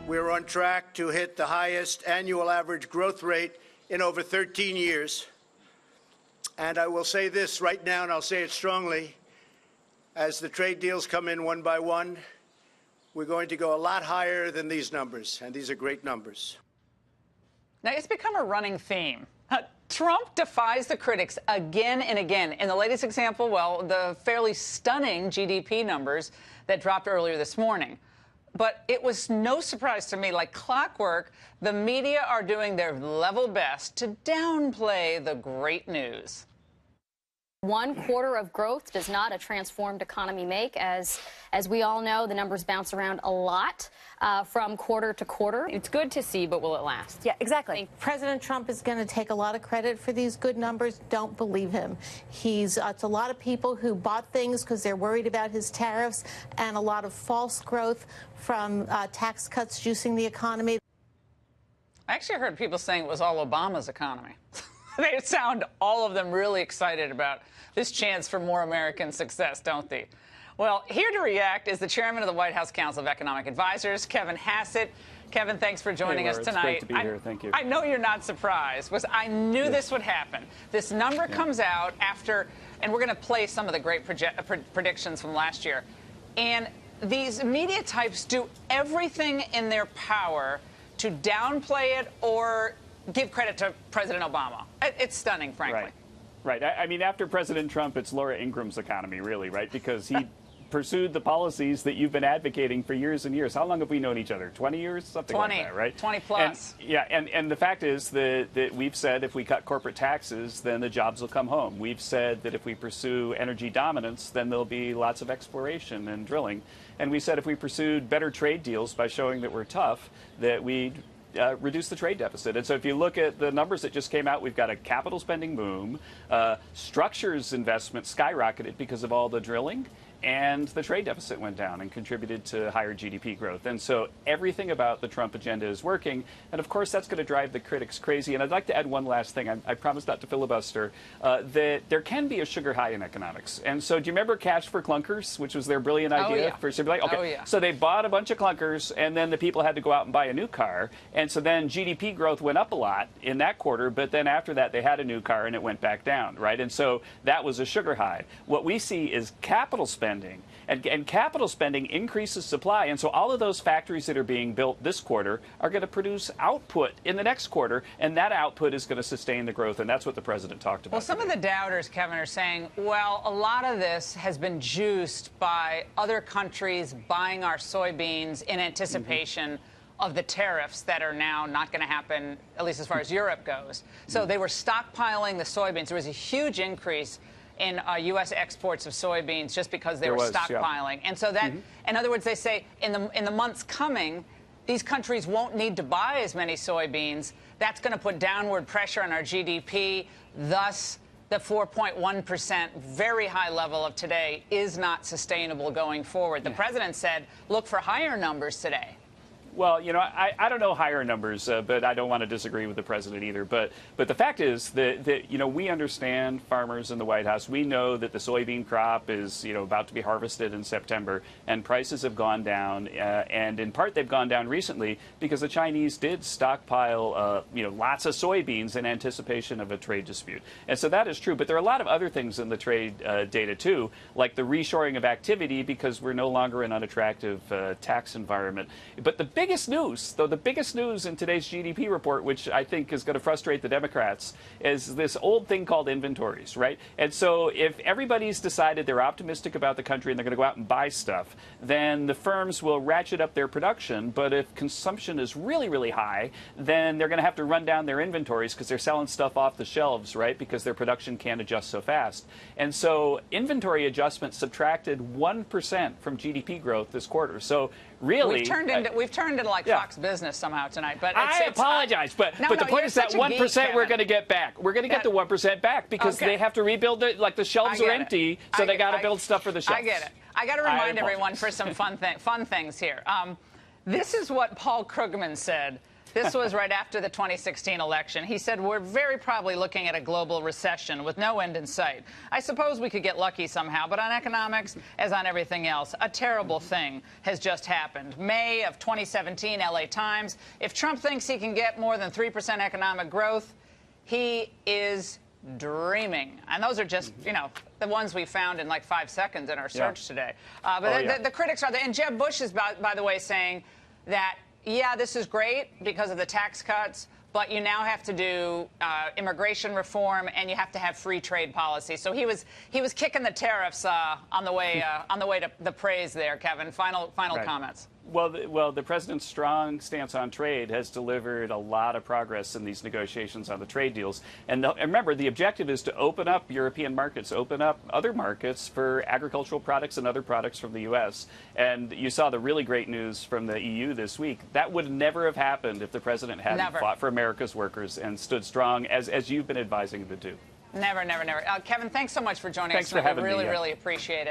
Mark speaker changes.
Speaker 1: We're on track to hit the highest annual average growth rate in over 13 years. And I will say this right now, and I'll say it strongly, as the trade deals come in one by one, we're going to go a lot higher than these numbers, and these are great numbers.
Speaker 2: Now, it's become a running theme. Trump defies the critics again and again. In the latest example, well, the fairly stunning GDP numbers that dropped earlier this morning. But it was no surprise to me, like clockwork, the media are doing their level best to downplay the great news.
Speaker 3: 1 quarter of growth does not a transformed economy make. As we all know, the numbers bounce around a lot from quarter to quarter. It's good to see, but will it last?
Speaker 4: Yeah, exactly. President Trump is going to take a lot of credit for these good numbers. Don't believe him. It's a lot of people who bought things because they're worried about his tariffs, and a lot of false growth from tax cuts juicing the economy.
Speaker 2: I actually heard people saying it was all Obama's economy. They sound, all of them, really excited about this chance for more American success, don't they? Well, here to react is the chairman of the White House Council of Economic Advisors, Kevin Hassett. Kevin, thanks for joining us tonight.
Speaker 5: It's great to be here. Thank you.
Speaker 2: I know you're not surprised. I knew this would happen. This number comes out after, and we're going to play some of the great predictions from last year. And these media types do everything in their power to downplay it or give credit to President Obama. It's stunning, frankly.
Speaker 5: Right. I mean, after President Trump, it's Laura Ingram's economy, really, right? Because he pursued the policies that you've been advocating for years and years. How long have we known each other? 20 years? Something like that, right?
Speaker 2: 20 plus.
Speaker 5: And the fact is that we've said if we cut corporate taxes, then the jobs will come home. We've said that if we pursue energy dominance, then there'll be lots of exploration and drilling. And we said if we pursued better trade deals by showing that we're tough, that we'd reduce the trade deficit. And so if you look at the numbers that just came out, we've got a capital spending boom, structures investment skyrocketed because of all the drilling, and the trade deficit went down and contributed to higher GDP growth. And so everything about the Trump agenda is working. And of course, that's going to drive the critics crazy. And I'd like to add one last thing. I promised not to filibuster, that there can be a sugar high in economics. And so do you remember Cash for Clunkers, which was their brilliant idea for Stimuli? Okay.
Speaker 2: Oh, yeah.
Speaker 5: So they bought a bunch of clunkers, and then the people had to go out and buy a new car. And so then GDP growth went up a lot in that quarter. But then after that, they had a new car, and it went back down, right? And so that was a sugar high. What we see is capital spending. And capital spending increases supply. And so all of those factories that are being built this quarter are going to produce output in the next quarter. And that output is going to sustain the growth. And that's what the president talked about.
Speaker 2: Well, some of the doubters, Kevin, are saying, well, a lot of this has been juiced by other countries buying our soybeans in anticipation of the tariffs that are now not going to happen, at least as far as Europe goes. So they were stockpiling the soybeans. There was a huge increase in U.S. exports of soybeans just because they were stockpiling. And so that, in other words, they say in the months coming, these countries won't need to buy as many soybeans. That's going to put downward pressure on our GDP. Thus, the 4.1% very high level of today is not sustainable going forward. The president said, look for higher numbers today.
Speaker 5: Well, you know, I don't know higher numbers, but I don't want to disagree with the president either. But the fact is that, you know, we understand farmers in the White House. We know that the soybean crop is, you know, about to be harvested in September, and prices have gone down. And in part, they've gone down recently because the Chinese did stockpile, you know, lots of soybeans in anticipation of a trade dispute. And so that is true. But there are a lot of other things in the trade data, too, like the reshoring of activity because we're no longer in an unattractive tax environment. But the biggest news, though, the biggest news in today's GDP report, which I think is going to frustrate the Democrats, is this old thing called inventories, right? And so if everybody's decided they're optimistic about the country and they're going to go out and buy stuff, then the firms will ratchet up their production. But if consumption is really, really high, then they're going to have to run down their inventories because they're selling stuff off the shelves, right? Because their production can't adjust so fast. And so inventory adjustments subtracted 1% from GDP growth this quarter. So really,
Speaker 2: we've turned into like Fox Business somehow tonight. But
Speaker 5: I apologize, but the point is that 1% we're going to get back. We're going to get the 1% back because they have to rebuild it. Like the shelves are empty, so they got to build stuff for the shelves.
Speaker 2: I get it. I got to remind everyone for some fun things here. This is what Paul Krugman said This was right after the 2016 election. He said, we're very probably looking at a global recession with no end in sight. I suppose we could get lucky somehow, but on economics, as on everything else, a terrible thing has just happened. May of 2017, LA Times. If Trump thinks he can get more than 3% economic growth, he is dreaming. And those are just, you know, the ones we found in like 5 seconds in our search today. But the critics are there. And Jeb Bush is, by the way, saying that, yeah, this is great because of the tax cuts, but you now have to do immigration reform and you have to have free trade policy. So he was kicking the tariffs on the way to the praise there, Kevin. Final comments.
Speaker 5: Well, the president's strong stance on trade has delivered a lot of progress in these negotiations on the trade deals. And remember, the objective is to open up European markets, open up other markets for agricultural products and other products from the U.S. And you saw the really great news from the EU this week. That would never have happened if the president hadn't fought for America's workers and stood strong, as you've been advising him to do.
Speaker 2: Never, never, never. Kevin, thanks so much for joining us.
Speaker 5: Thanks for having me.
Speaker 2: Really appreciate it.